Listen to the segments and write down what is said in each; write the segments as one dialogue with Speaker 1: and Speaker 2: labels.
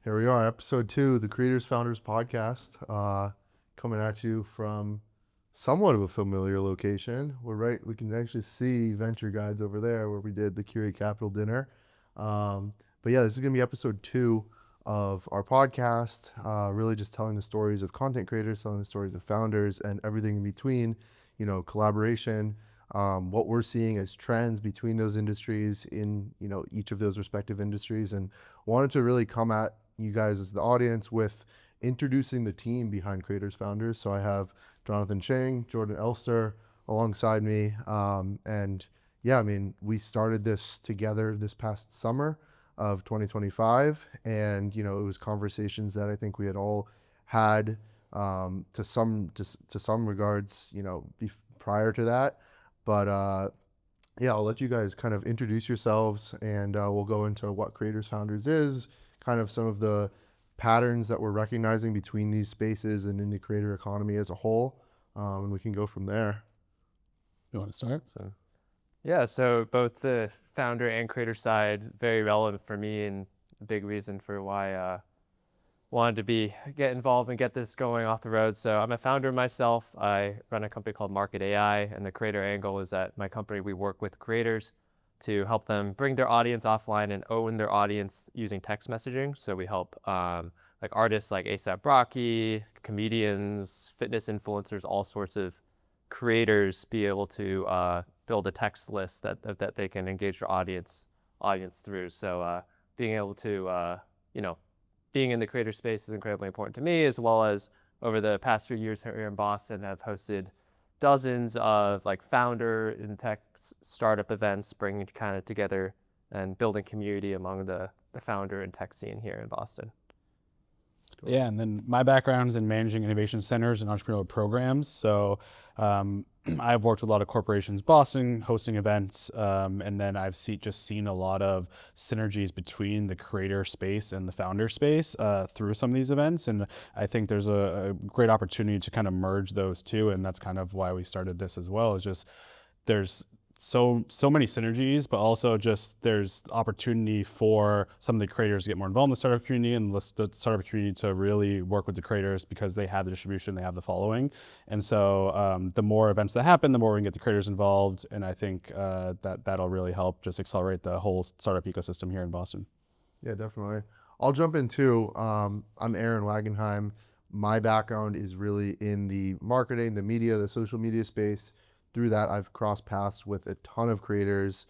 Speaker 1: Here we are, episode 2, the Creators Founders Podcast, coming at you from somewhat of a familiar location. We can actually see Venture Guides over there where we did the Curie Capital dinner. But yeah, this is going to be episode 2 of our podcast, really just telling the stories of content creators, telling the stories of founders, and everything in between, collaboration, what we're seeing as trends between those industries in, each of those respective industries, and wanted to really come at you guys as the audience with introducing the team behind Creators Founders. So I have Jonathan Chang, Jordan Elster alongside me. And yeah, I mean, we started this together this past summer of 2025. And, it was conversations that I think we had all had to some regards, prior to that. But yeah, I'll let you guys kind of introduce yourselves and we'll go into what Creators Founders is, kind of some of the patterns that we're recognizing between these spaces and in the creator economy as a whole. And we can go from there.
Speaker 2: You want to start?
Speaker 3: So both the founder and creator side, very relevant for me and a big reason for why I wanted to get involved and get this going off the road. So I'm a founder myself. I run a company called Market AI, and the creator angle is that my company, we work with creators to help them bring their audience offline and own their audience using text messaging. So we help like artists like A$AP Rocky, comedians, fitness influencers, all sorts of creators be able to build a text list that they can engage their audience through. So being able to being in the creator space is incredibly important to me, as well as over the past 3 years here in Boston, I've hosted dozens of like founder and tech startup events, bringing kind of together and building community among the founder and tech scene here in Boston.
Speaker 2: Yeah, and then my background is in managing innovation centers and entrepreneurial programs. So I've worked with a lot of corporations, Boston, hosting events, and then I've just seen a lot of synergies between the creator space and the founder space through some of these events. And I think there's a great opportunity to kind of merge those two, and that's kind of why we started this as well. Is just there's so many synergies, but also just there's opportunity for some of the creators to get more involved in the startup community and the startup community to really work with the creators because they have the distribution, they have the following. And so the more events that happen, the more we can get the creators involved. And I think that'll really help just accelerate the whole startup ecosystem here in Boston.
Speaker 1: Yeah, definitely. I'll jump in too. I'm Aaron Wagenheim. My background is really in the marketing, the media, the social media space. Through that, I've crossed paths with a ton of creators,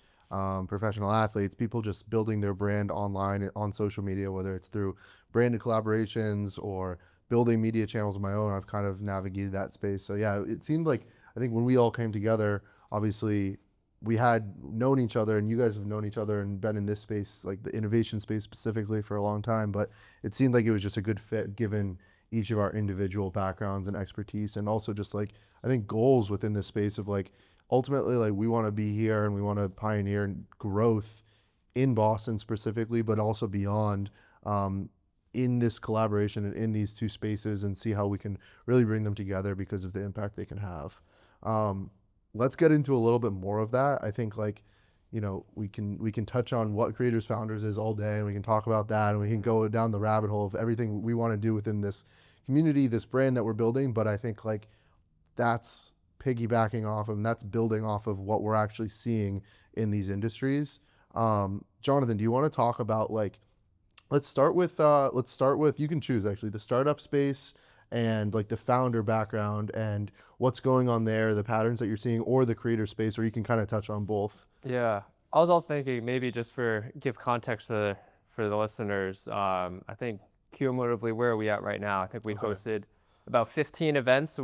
Speaker 1: professional athletes, people just building their brand online on social media, whether it's through branded collaborations or building media channels of my own. I've kind of navigated that space. So yeah, it seemed like, I think when we all came together, obviously we had known each other and you guys have known each other and been in this space, like the innovation space specifically, for a long time, but it seemed like it was just a good fit given each of our individual backgrounds and expertise, and also just like I think goals within this space of like ultimately like we want to be here and we want to pioneer growth in Boston specifically, but also beyond, in this collaboration and in these two spaces, and see how we can really bring them together because of the impact they can have. Let's get into a little bit more of that. I think like we can touch on what Creators Founders is all day, and we can talk about that, and we can go down the rabbit hole of everything we want to do within this community, this brand that we're building. But I think like that's piggybacking off of, and that's building off of what we're actually seeing in these industries. Jonathan, do you want to talk about like, let's start with you can choose actually the startup space and like the founder background and what's going on there, the patterns that you're seeing, or the creator space, or you can kind of touch on both.
Speaker 3: Yeah, I was also thinking maybe just give context for the listeners. I think cumulatively, where are we at right now? I think we hosted about 15 events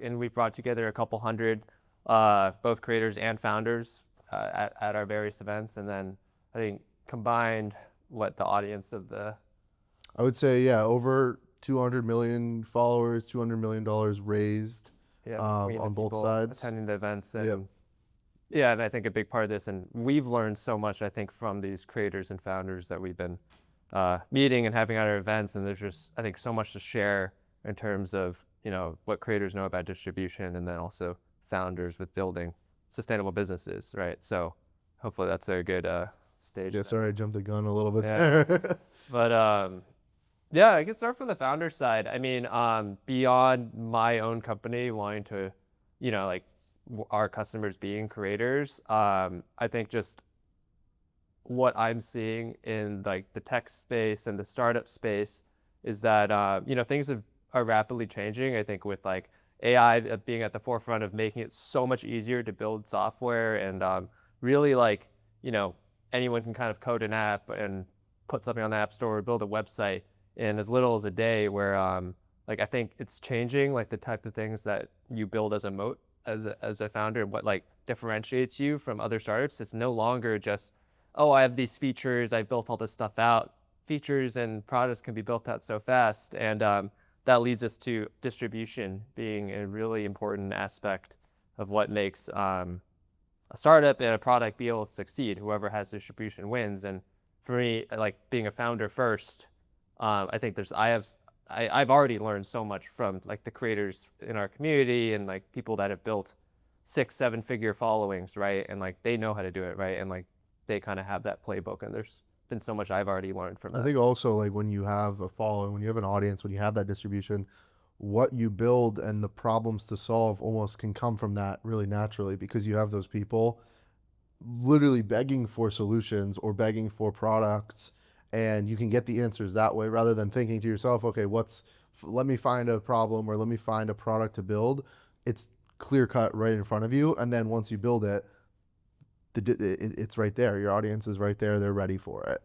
Speaker 3: and we brought together a couple hundred, both creators and founders at our various events. And then I think combined, the audience of
Speaker 1: I would say, yeah, over 200 million followers, $200 million raised, on both sides.
Speaker 3: Attending the events. And yeah, and I think a big part of this, and we've learned so much, I think, from these creators and founders that we've been meeting and having at our events. And there's just, I think, so much to share in terms of, what creators know about distribution, and then also founders with building sustainable businesses, right? So hopefully that's a good stage.
Speaker 1: Yeah, sorry, I jumped the gun a little bit there.
Speaker 3: But Yeah, I can start from the founder side. I mean, beyond my own company wanting to, like our customers being creators, I think just what I'm seeing in like the tech space and the startup space is that things are rapidly changing. I think with like AI being at the forefront of making it so much easier to build software and really like anyone can kind of code an app and put something on the app store or build a website in as little as a day. Where like I think it's changing like the type of things that you build as a moat as a founder and what like differentiates you from other startups. It's no longer just, oh, I have these features, I built all this stuff out. Features and products can be built out so fast. And that leads us to distribution being a really important aspect of what makes a startup and a product be able to succeed. Whoever has distribution wins. And for me, like being a founder first, I think I've already learned so much from like the creators in our community and like people that have built 6, 7 figure followings, right? And like they know how to do it, right? And like they kind of have that playbook, and there's been so much I've already learned from
Speaker 1: I
Speaker 3: that.
Speaker 1: think also like when you have a following, when you have an audience, when you have that distribution, what you build and the problems to solve almost can come from that really naturally because you have those people literally begging for solutions or begging for products, and you can get the answers that way rather than thinking to yourself, okay, let me find a problem or let me find a product to build. It's clear cut right in front of you, and then once you build it, it's right there. Your audience is right there. They're ready for it.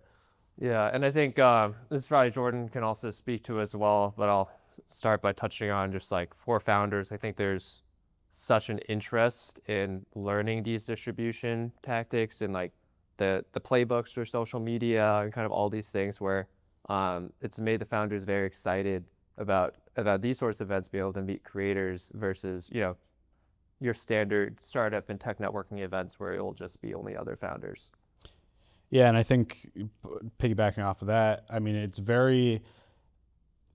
Speaker 3: Yeah, and I think this is probably Jordan can also speak to as well, but I'll start by touching on just like for founders, I think there's such an interest in learning these distribution tactics and like the playbooks for social media and kind of all these things where it's made the founders very excited about these sorts of events, being able to meet creators versus, your standard startup and tech networking events where it will just be only other founders.
Speaker 2: Yeah, and I think piggybacking off of that, I mean, it's very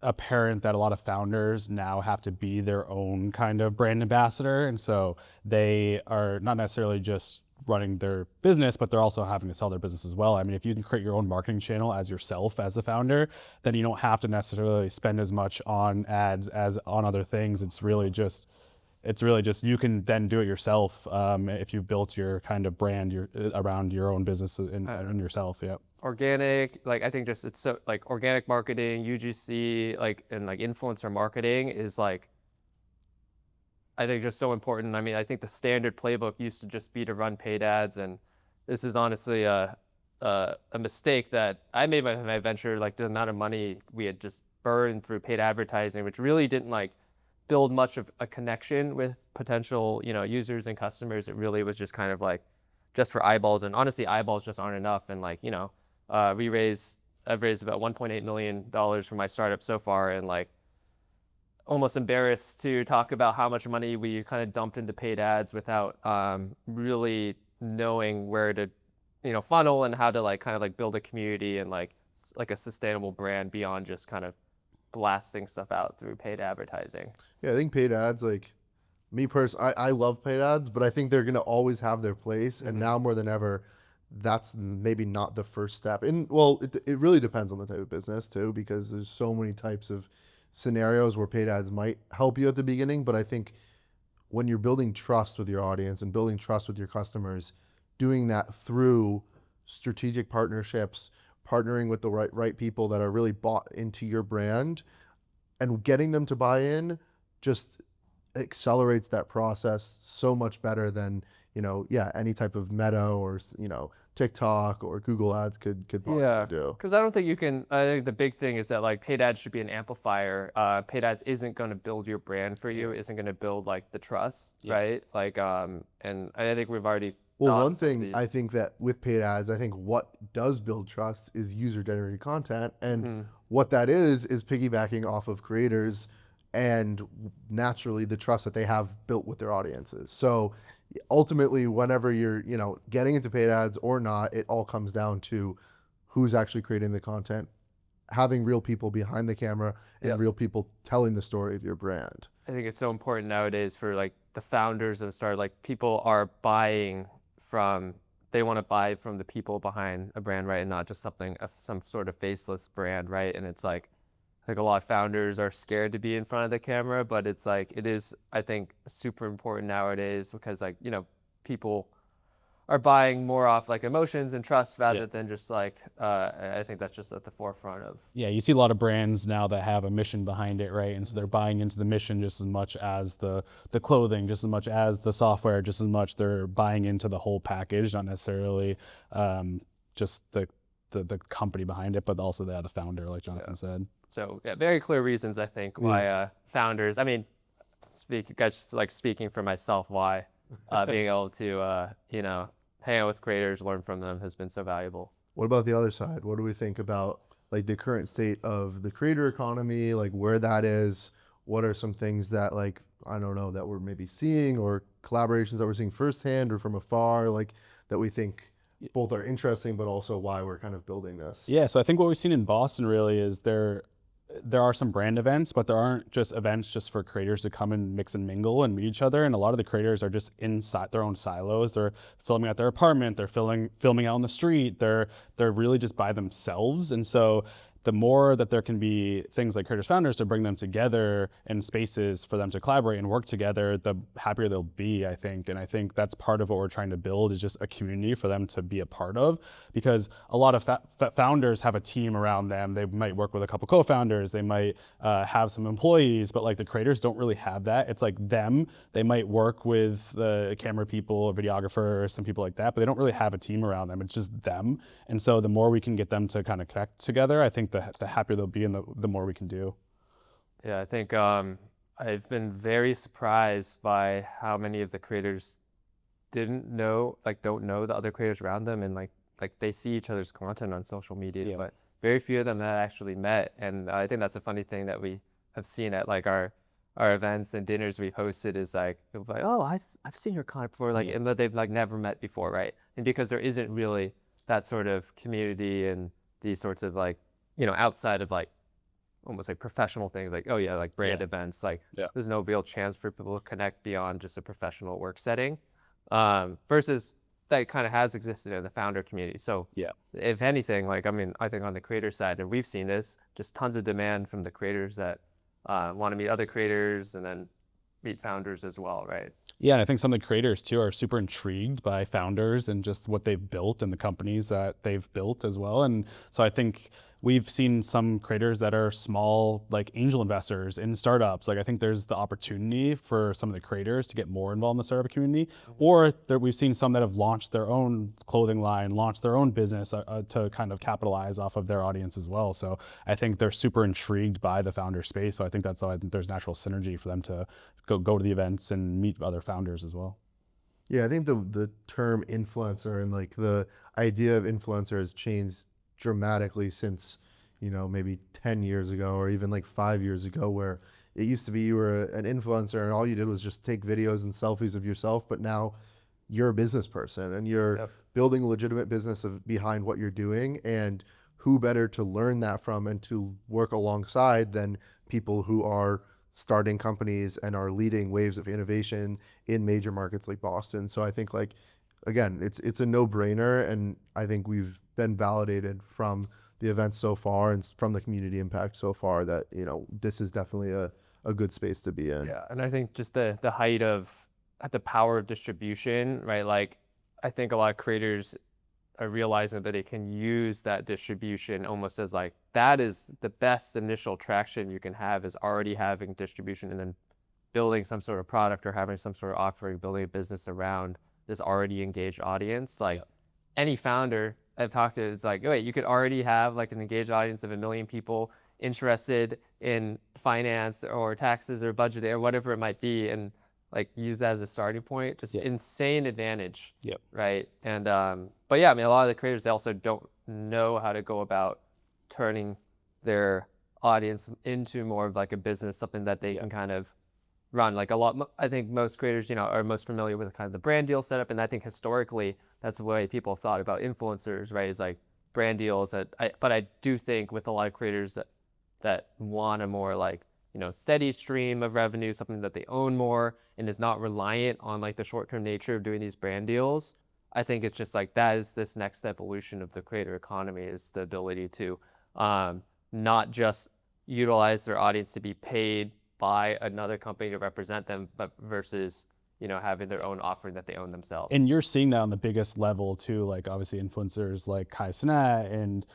Speaker 2: apparent that a lot of founders now have to be their own kind of brand ambassador. And so they are not necessarily just running their business, but they're also having to sell their business as well. I mean, if you can create your own marketing channel as yourself, as the founder, then you don't have to necessarily spend as much on ads as on other things. It's really just you can then do it yourself if you've built your kind of brand around your own business and yourself. Yeah.
Speaker 3: Organic, like I think just it's so like organic marketing, UGC, like and like influencer marketing is like I think just so important. I mean, I think the standard playbook used to just be to run paid ads, and this is honestly a mistake that I made my venture. Like the amount of money we had just burned through paid advertising, which really didn't like build much of a connection with potential, users and customers. It really was just kind of like just for eyeballs, and honestly, eyeballs just aren't enough. And like, I've raised about $1.8 million for my startup so far, and like almost embarrassed to talk about how much money we kind of dumped into paid ads without really knowing where to, funnel and how to like kind of like build a community and like a sustainable brand beyond just kind of blasting stuff out through paid advertising.
Speaker 1: Yeah, I think paid ads, like me personally, I love paid ads, but I think they're gonna always have their place, and now more than ever, that's maybe not the first step. And well, it really depends on the type of business too, because there's so many types of scenarios where paid ads might help you at the beginning. But I think when you're building trust with your audience and building trust with your customers, doing that through strategic partnerships, partnering with the right people that are really bought into your brand, and getting them to buy in just accelerates that process so much better than any type of Meta or TikTok or Google Ads could possibly do.
Speaker 3: Because I don't think you can. I think the big thing is that like paid ads should be an amplifier. Paid ads isn't going to build your brand for you. Isn't going to build like the trust, right? Like and I think we've already.
Speaker 1: Well, one thing I think that with paid ads, I think what does build trust is user-generated content, and what that is piggybacking off of creators and naturally the trust that they have built with their audiences. So ultimately, whenever you're getting into paid ads or not, it all comes down to who's actually creating the content, having real people behind the camera, and real people telling the story of your brand.
Speaker 3: I think it's so important nowadays for like the founders of startup. Like people are buying they want to buy from the people behind a brand, right, and not just some sort of faceless brand, right? And it's like like a lot of founders are scared to be in front of the camera, but it's like, it is, I think, super important nowadays because like, you know, people are buying more off like emotions and trust rather than just like, I think that's just at the forefront of.
Speaker 2: Yeah, you see a lot of brands now that have a mission behind it, right? And so they're buying into the mission just as much as the clothing, just as much as the software, just as much they're buying into the whole package, not necessarily just the company behind it, but also the founder, like Jonathan said.
Speaker 3: So yeah, very clear reasons I think why founders. I mean, speaking for myself, why being able to you know, hang out with creators, learn from them has been so valuable.
Speaker 1: What about the other side? What do we think about like the current state of the creator economy, like where that is? What are some things that like, I don't know, that we're maybe seeing, or collaborations that we're seeing firsthand or from afar, like that we think both are interesting, but also why we're kind of building this?
Speaker 2: Yeah, so I think what we've seen in Boston really is there are some brand events, but there aren't just events just for creators to come and mix and mingle and meet each other. And a lot of the creators are just inside their own silos. They're filming at their apartment. They're filming out on the street. They're really just by themselves. And so the more that there can be things like Creators Founders to bring them together in spaces for them to collaborate and work together, the happier they'll be, I think. And I think that's part of what we're trying to build, is just a community for them to be a part of, because a lot of founders have a team around them. They might work with a couple co-founders, they might have some employees, but like the creators don't really have that. It's like them, they might work with the camera people, a videographer, some people like that, but they don't really have a team around them. It's just them. And so the more we can get them to kind of connect together, I think the happier they'll be and the more we can do.
Speaker 3: Yeah, I think I've been very surprised by how many of the creators don't know the other creators around them, and like they see each other's content on social media, but very few of them that actually met. And I think that's a funny thing that we have seen at like our events and dinners we've hosted, is like, oh, I've seen your content before, like, and that they've like never met before, right? And because there isn't really that sort of community and these sorts of like, you know, outside of like almost like professional things, like, oh yeah, like brand events, like there's no real chance for people to connect beyond just a professional work setting, versus that kind of has existed in the founder community. So if anything, like, I mean, I think on the creator side, and we've seen this, just tons of demand from the creators that want to meet other creators and then meet founders as well, right?
Speaker 2: Yeah, and I think some of the creators too are super intrigued by founders and just what they've built and the companies that they've built as well. And so I think we've seen some creators that are small, like angel investors in startups. Like I think there's the opportunity for some of the creators to get more involved in the startup community, or we've seen some that have launched their own clothing line, launched their own business to kind of capitalize off of their audience as well. So I think they're super intrigued by the founder space. So I think I think there's natural synergy for them to go to the events and meet other founders as well.
Speaker 1: Yeah, I think the term influencer and like the idea of influencer has changed dramatically since, you know, maybe 10 years ago or even like 5 years ago, where it used to be you were an influencer and all you did was just take videos and selfies of yourself. But now you're a business person and you're building a legitimate business behind what you're doing. And who better to learn that from and to work alongside than people who are starting companies and are leading waves of innovation in major markets like Boston. So I think, like, again, it's a no-brainer, and I think we've been validated from the events so far and from the community impact so far that, you know, this is definitely a good space to be in.
Speaker 3: Yeah, and I think just the height of the power of distribution, right? Like, I think a lot of creators are realizing that they can use that distribution almost as like, that is the best initial traction you can have, is already having distribution and then building some sort of product or having some sort of offering, building a business around this already engaged audience. Like any founder I've talked to, it's like, oh, wait, you could already have like an engaged audience of 1 million people interested in finance or taxes or budgeting or whatever it might be, and like use that as a starting point. Just insane advantage. Right. And but yeah, I mean, a lot of the creators, they also don't know how to go about turning their audience into more of like a business, something that they can kind of run. Like I think most creators, you know, are most familiar with kind of the brand deal setup, and I think historically that's the way people thought about influencers, right? Is like brand deals. But I do think with a lot of creators that want a more like, you know, steady stream of revenue, something that they own more and is not reliant on like the short-term nature of doing these brand deals. I think it's just like, that is this next evolution of the creator economy, is the ability to not just utilize their audience to be paid by another company to represent them, but versus, you know, having their own offering that they own themselves.
Speaker 2: And you're seeing that on the biggest level too, like obviously influencers like Kai Cenat and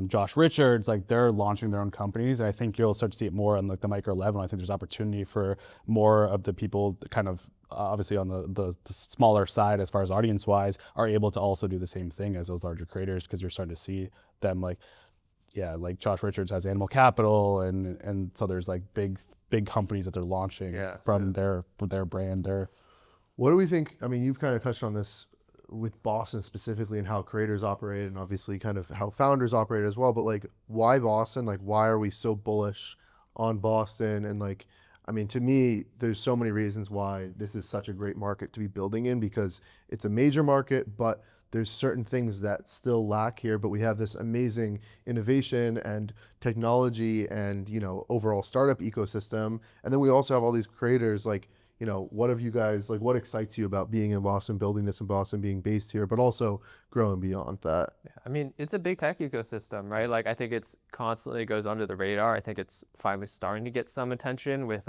Speaker 2: Josh Richards, like they're launching their own companies. And I think you'll start to see it more on like the micro level. I think there's opportunity for more of the people that kind of obviously on the smaller side as far as audience wise are able to also do the same thing as those larger creators, because you're starting to see them like, yeah, like Josh Richards has Animal Capital, and so there's like big companies that they're launching from their brand.
Speaker 1: What do we think? I mean, you've kind of touched on this with Boston specifically and how creators operate, and obviously kind of how founders operate as well. But like, why Boston? Like, why are we so bullish on Boston? And like, I mean, to me, there's so many reasons why this is such a great market to be building in, because it's a major market, but there's certain things that still lack here. But we have this amazing innovation and technology and, you know, overall startup ecosystem. And then we also have all these creators. Like, you know, what have you guys, like, what excites you about being in Boston, building this in Boston, being based here, but also growing beyond that?
Speaker 3: Yeah, I mean, it's a big tech ecosystem, right? Like, I think it's constantly goes under the radar. I think it's finally starting to get some attention with,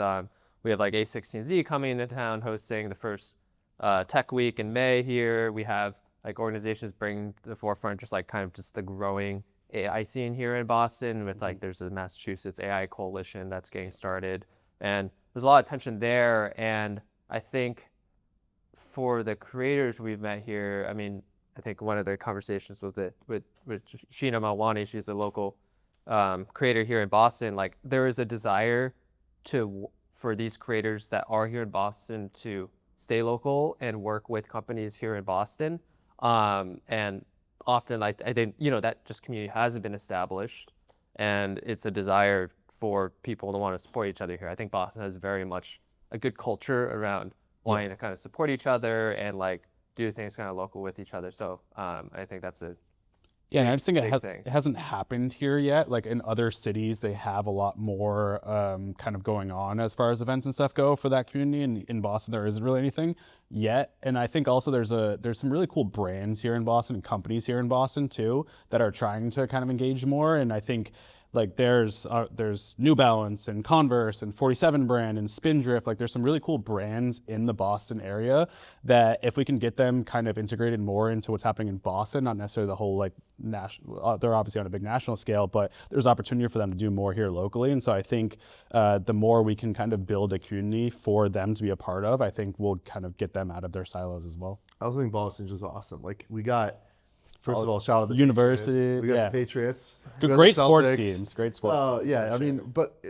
Speaker 3: we have like A16Z coming into town, hosting the first tech week in May here. We have like organizations bringing to the forefront just like kind of just the growing AI scene here in Boston with like, there's a Massachusetts AI coalition that's getting started. And there's a lot of tension there. And I think for the creators we've met here, I mean, I think one of the conversations with Sheena Malwani, she's a local creator here in Boston. Like, there is a desire for these creators that are here in Boston to stay local and work with companies here in Boston. And often, like, I think, you know, that just community hasn't been established, and it's a desire for people to want to support each other here. I think Boston has very much a good culture around wanting to kind of support each other and like do things kind of local with each other. So I think that's a
Speaker 2: and I just think
Speaker 3: big
Speaker 2: it hasn't happened here yet. Like in other cities, they have a lot more kind of going on as far as events and stuff go for that community. And in Boston, there isn't really anything yet. And I think also there's some really cool brands here in Boston and companies here in Boston too that are trying to kind of engage more. And I think like there's New Balance and Converse and 47 brand and Spindrift. Like there's some really cool brands in the Boston area that if we can get them kind of integrated more into what's happening in Boston, not necessarily the whole like national, they're obviously on a big national scale, but there's opportunity for them to do more here locally. And so I think the more we can kind of build a community for them to be a part of, I think we'll kind of get them out of their silos as well.
Speaker 1: I was thinking Boston's just awesome. Like, we got, first of all, shout out to the
Speaker 2: University.
Speaker 1: Patriots. We got the Patriots. We got
Speaker 2: Great
Speaker 1: the
Speaker 2: sports
Speaker 1: Celtics.
Speaker 2: teams. Great sports teams.
Speaker 1: Yeah, I mean, but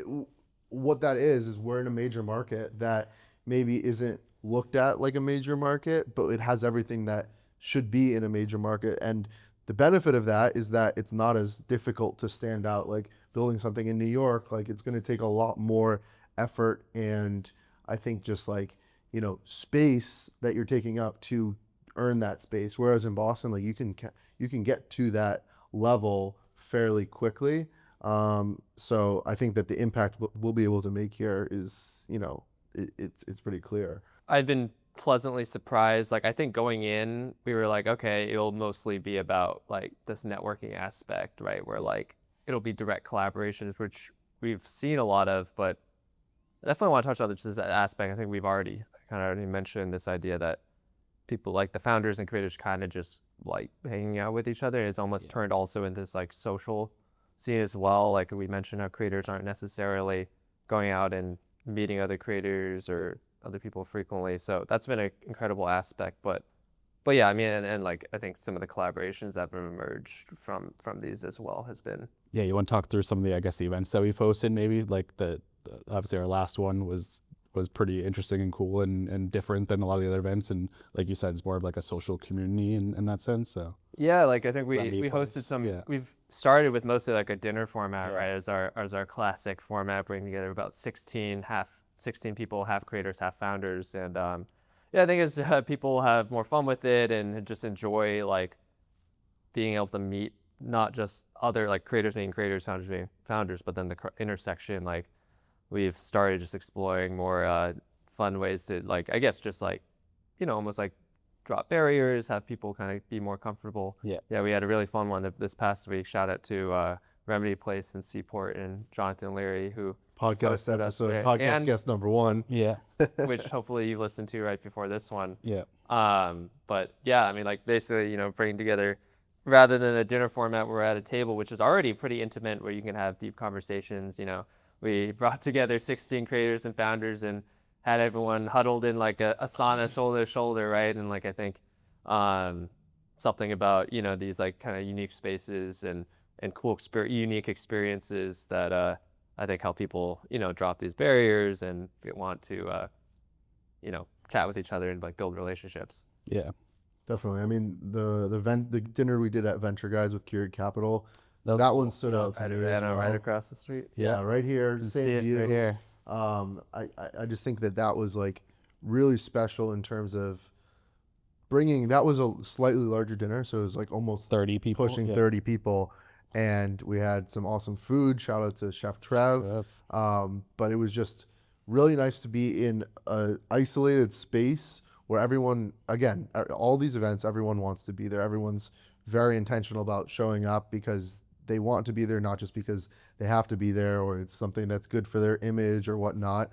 Speaker 1: what that is we're in a major market that maybe isn't looked at like a major market, but it has everything that should be in a major market. And the benefit of that is that it's not as difficult to stand out. Like building something in New York, like it's going to take a lot more effort, and I think just like, you know, space that you're taking up to earn that space. Whereas in Boston, like you can get to that level fairly quickly. So I think that the impact we'll be able to make here is, you know, it's pretty clear.
Speaker 3: I've been pleasantly surprised. Like, I think going in, we were like, okay, it'll mostly be about like this networking aspect, right? Where like it'll be direct collaborations, which we've seen a lot of, but I definitely want to touch on this aspect. I think we've already mentioned this idea that people like the founders and creators kind of just like hanging out with each other. It's almost turned also into this like social scene as well. Like we mentioned, how creators aren't necessarily going out and meeting other creators or other people frequently. So that's been an incredible aspect. But yeah, I mean, and like I think some of the collaborations that have emerged from these as well has been.
Speaker 2: Yeah, you want to talk through some of the, I guess, the events that we've hosted, maybe like the obviously our last one was pretty interesting and cool and different than a lot of the other events. And like you said, it's more of like a social community in that sense. So
Speaker 3: yeah, like I think we hosted some, we've started with mostly like a dinner format, right? As our classic format, bringing together about 16 people, half creators, half founders. And yeah, I think as people have more fun with it and just enjoy like being able to meet not just other like creators being creators, founders being founders, but then the intersection, like we've started just exploring more fun ways to like, I guess just like, you know, almost like drop barriers, have people kind of be more comfortable. Yeah, we had a really fun one this past week. Shout out to Remedy Place in Seaport, and Jonathan Leary, who
Speaker 1: Podcast
Speaker 3: hosted us
Speaker 1: episode,
Speaker 3: there,
Speaker 1: podcast
Speaker 3: and
Speaker 1: guest number 1.
Speaker 2: Yeah.
Speaker 3: which hopefully you listened to right before this one.
Speaker 2: Yeah.
Speaker 3: But yeah, I mean, like basically, bringing together, rather than a dinner format where we're at a table, which is already pretty intimate, where you can have deep conversations. We brought together 16 creators and founders and had everyone huddled in like a sauna shoulder to shoulder, right? And like I think something about these like kind of unique spaces and cool unique experiences that I think help people drop these barriers and want to chat with each other and like build relationships.
Speaker 2: Yeah.
Speaker 1: Definitely. I mean, the dinner we did at Venture Guys with Keurig Capital,
Speaker 2: was
Speaker 1: that
Speaker 2: cool.
Speaker 1: one stood out to me as well.
Speaker 3: Right across the street.
Speaker 1: Yeah, right here,
Speaker 3: You see
Speaker 1: same
Speaker 3: it
Speaker 1: view.
Speaker 3: right here.
Speaker 1: I just think that was like really special in terms of bringing. That was a slightly larger dinner, so it was like almost
Speaker 2: 30 people.
Speaker 1: pushing 30 people, and we had some awesome food. Shout out to Chef Trev. But it was just really nice to be in a isolated space where everyone, again, all these events, everyone wants to be there. Everyone's very intentional about showing up because they want to be there, not just because they have to be there or it's something that's good for their image or whatnot.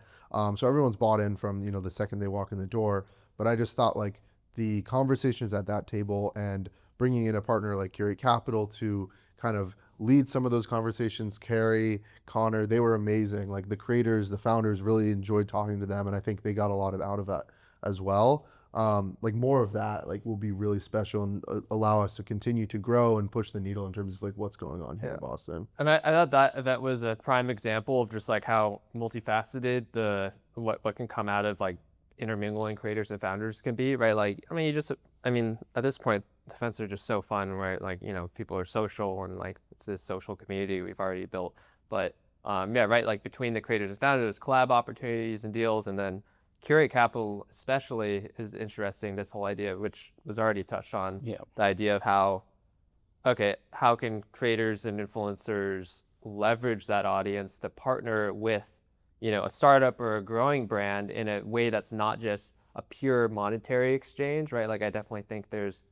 Speaker 1: So everyone's bought in from, the second they walk in the door. But I just thought like the conversations at that table and bringing in a partner like Keurig Capital to kind of lead some of those conversations, Carrie, Connor, they were amazing. Like the creators, the founders really enjoyed talking to them. And I think they got a lot out of that as well. Like more of that like will be really special and allow us to continue to grow and push the needle in terms of like what's going on here in Boston.
Speaker 3: And I thought that was a prime example of just like how multifaceted what can come out of like intermingling creators and founders can be, right? Like I mean at this point the events are just so fun, right? Like people are social and like it's this social community we've already built. But yeah, right, like between the creators and founders, collab opportunities and deals, and then Keurig Capital especially is interesting, this whole idea, which was already touched on, the idea of how can creators and influencers leverage that audience to partner with, a startup or a growing brand in a way that's not just a pure monetary exchange, right? Like I definitely think there's,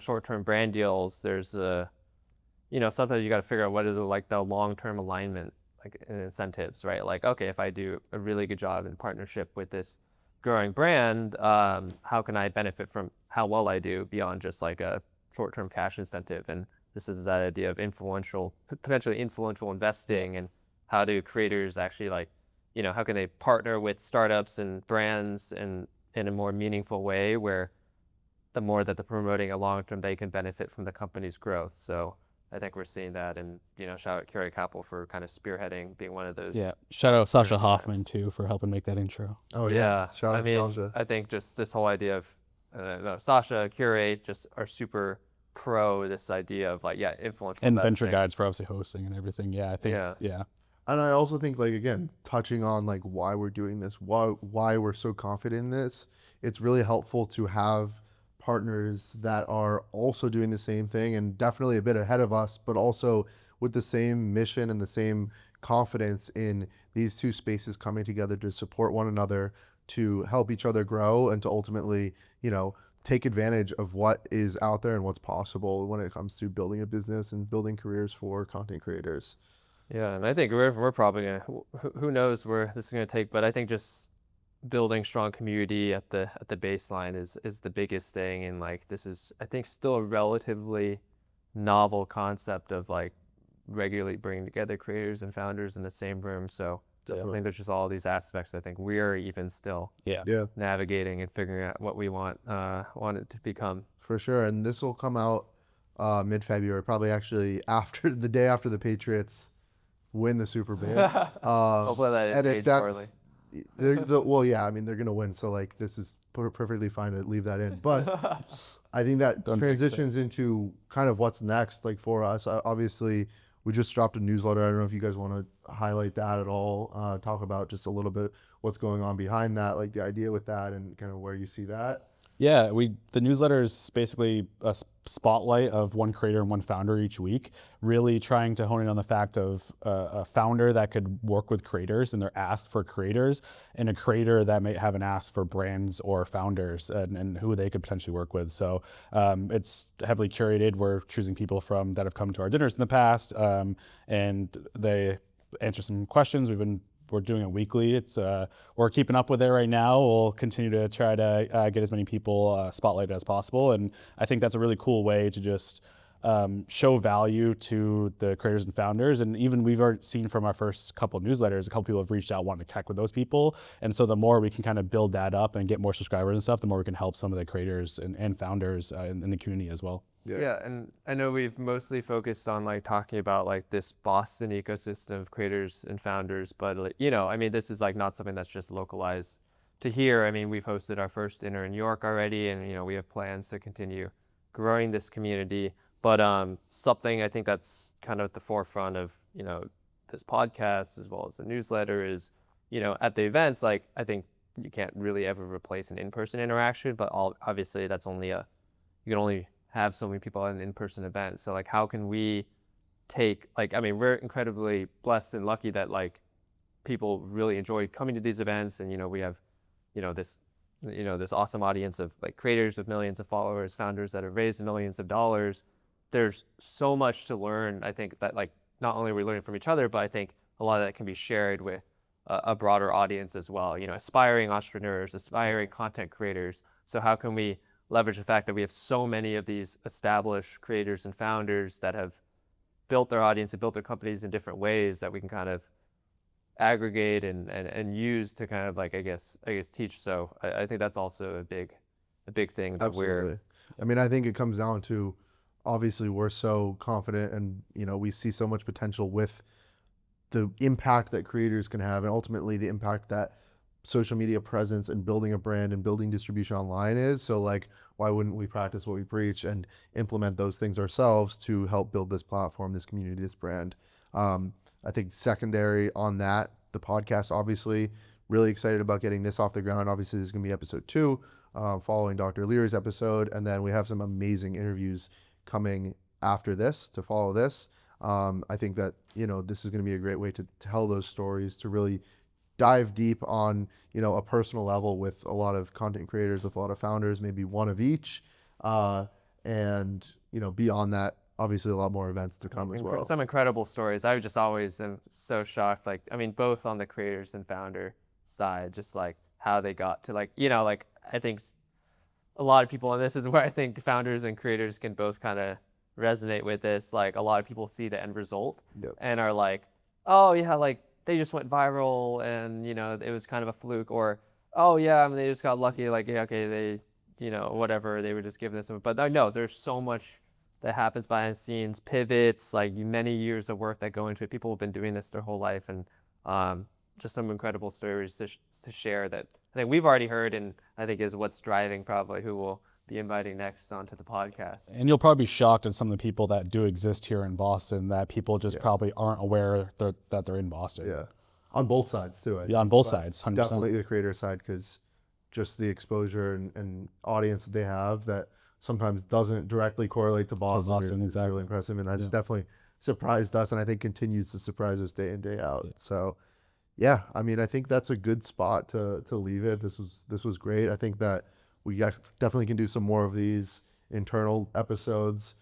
Speaker 3: short-term brand deals. There's sometimes you got to figure out what is like the long-term alignment, like and incentives, right? Like, okay, if I do a really good job in partnership with this growing brand, how can I benefit from how well I do beyond just like a short-term cash incentive? And this is that idea of potentially influential investing, and how do creators actually like, how can they partner with startups and brands in a more meaningful way where the more that they're promoting a long-term, they can benefit from the company's growth. So I think we're seeing that, and shout out Keurig Capital for kind of spearheading, being one of those.
Speaker 2: Yeah, shout out Sasha Hoffman too for helping make that intro.
Speaker 1: Oh yeah, shout out Sasha.
Speaker 3: I think just this whole idea of Sasha, Keurig just are super pro this idea of like influential
Speaker 2: and
Speaker 3: investing.
Speaker 2: Venture Guides for obviously hosting and everything. Yeah, I think yeah.
Speaker 1: And I also think like again touching on like why we're doing this, why we're so confident in this. It's really helpful to have partners that are also doing the same thing and definitely a bit ahead of us, but also with the same mission and the same confidence in these two spaces coming together to support one another, to help each other grow, and to ultimately, take advantage of what is out there and what's possible when it comes to building a business and building careers for content creators.
Speaker 3: Yeah, and I think we're probably gonna, who knows where this is gonna take, but I think just building strong community at the baseline is the biggest thing. And like this is, I think, still a relatively novel concept of like regularly bringing together creators and founders in the same room. So I think there's just all these aspects I think we're even still navigating and figuring out what we want it to become.
Speaker 1: For sure. And this will come out mid-February, probably actually after the day after the Patriots win the Super Bowl.
Speaker 3: Hopefully that is aged poorly.
Speaker 1: Well, yeah, I mean, they're going to win. So, like, this is perfectly fine to leave that in. But I think that transitions into kind of what's next, like, for us. Obviously, we just dropped a newsletter. I don't know if you guys want to highlight that at all, talk about just a little bit what's going on behind that, like the idea with that and kind of where you see that.
Speaker 2: Yeah, the newsletter is basically a spotlight of one creator and one founder each week, really trying to hone in on the fact of a founder that could work with creators and their ask for creators, and a creator that may have an ask for brands or founders and who they could potentially work with. So it's heavily curated. We're choosing people from that have come to our dinners in the past, and they answer some questions. We're doing it weekly. It's we're keeping up with it right now. We'll continue to try to get as many people spotlighted as possible, and I think that's a really cool way to just show value to the creators and founders. And even we've already seen from our first couple newsletters, a couple people have reached out wanting to connect with those people. And so the more we can kind of build that up and get more subscribers and stuff, the more we can help some of the creators and founders in the community as well.
Speaker 3: Yeah, and I know we've mostly focused on like talking about like this Boston ecosystem of creators and founders, but like, I mean, this is like not something that's just localized to here. I mean, we've hosted our first dinner in New York already, and we have plans to continue growing this community. But something I think that's kind of at the forefront of this podcast as well as the newsletter is at the events, like I think you can't really ever replace an in-person interaction, but obviously that's you can only have so many people at an in-person event. So like, how can we I mean, we're incredibly blessed and lucky that like people really enjoy coming to these events, and we have this awesome audience of like creators with millions of followers, founders that have raised millions of dollars. There's so much to learn. I think that like not only are we learning from each other, but I think a lot of that can be shared with a broader audience as well. Aspiring entrepreneurs, aspiring content creators. So how can we leverage the fact that we have so many of these established creators and founders that have built their audience and built their companies in different ways that we can kind of aggregate and use to kind of like I guess teach. So I think that's also a big thing that
Speaker 1: Absolutely. I mean, I think it comes down to, obviously we're so confident and we see so much potential with the impact that creators can have, and ultimately the impact that social media presence and building a brand and building distribution online is. So like, why wouldn't we practice what we preach and implement those things ourselves to help build this platform, this community, this brand? I think secondary on that, the podcast, obviously really excited about getting this off the ground. Obviously this is going to be episode 2, following Dr. Leary's episode. And then we have some amazing interviews coming after this to follow this. I think that, this is going to be a great way to tell those stories, to really dive deep on, a personal level with a lot of content creators, with a lot of founders, maybe one of each. And, beyond that, obviously a lot more events to come as well.
Speaker 3: Some incredible stories. I just always am so shocked. Like, I mean, both on the creators and founder side, just like how they got to like, like I think a lot of people, and this is where I think founders and creators can both kind of resonate with this. Like a lot of people see the end result and are like, oh yeah, like they just went viral and, it was kind of a fluke, or, oh yeah, I mean, they just got lucky. Like, yeah, okay, they, whatever, they were just giving this. But no, there's so much that happens behind the scenes, pivots, like many years of work that go into it. People have been doing this their whole life, and just some incredible stories to share that I think we've already heard, and I think is what's driving probably who we'll be inviting next onto the podcast.
Speaker 2: And you'll probably be shocked at some of the people that do exist here in Boston that people just probably aren't aware that they're in Boston.
Speaker 1: Yeah. On both sides too.
Speaker 2: Yeah, on both sides, 100%.
Speaker 1: Definitely the creator side, because just the exposure and audience that they have that sometimes doesn't directly correlate to Boston. It's really impressive, and that's definitely surprised us, and I think continues to surprise us day in, day out. So yeah, I mean, I think that's a good spot to leave it. This was great. I think that we definitely can do some more of these internal episodes,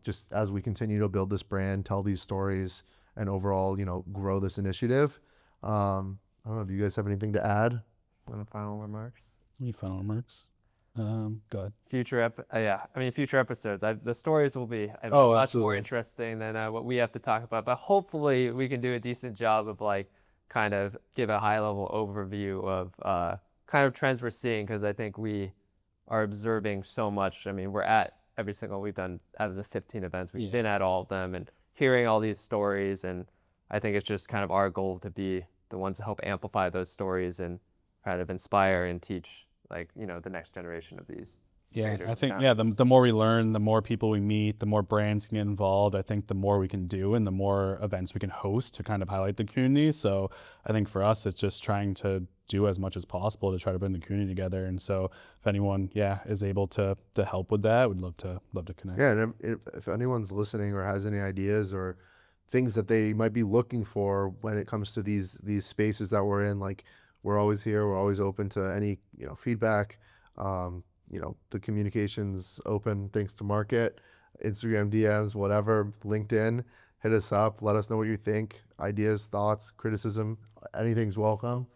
Speaker 1: just as we continue to build this brand, tell these stories, and overall, grow this initiative. I don't know. Do you guys have anything to add?
Speaker 3: Any final remarks?
Speaker 2: Any final remarks? Go ahead.
Speaker 3: Future episodes. The stories will be much more interesting than what we have to talk about. But hopefully, we can do a decent job of like kind of give a high level overview of kind of trends we're seeing, because I think we are observing so much. I mean, we're at every single, we've done out of the 15 events, we've been at all of them and hearing all these stories. And I think it's just kind of our goal to be the ones to help amplify those stories and kind of inspire and teach like, the next generation of these.
Speaker 2: Yeah, I think, the more we learn, the more people we meet, the more brands can get involved. I think the more we can do and the more events we can host to kind of highlight the community. So I think for us, it's just trying to do as much as possible to try to bring the community together. And so if anyone, is able to help with that, we'd love to connect.
Speaker 1: Yeah, and if anyone's listening or has any ideas or things that they might be looking for when it comes to these spaces that we're in, like we're always here, we're always open to any feedback. The communication's open thanks to Market, Instagram DMs, whatever, LinkedIn. Hit us up. Let us know what you think. Ideas, thoughts, criticism, anything's welcome.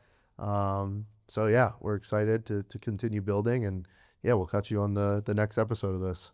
Speaker 1: So yeah, we're excited to continue building, and yeah, we'll catch you on the next episode of this.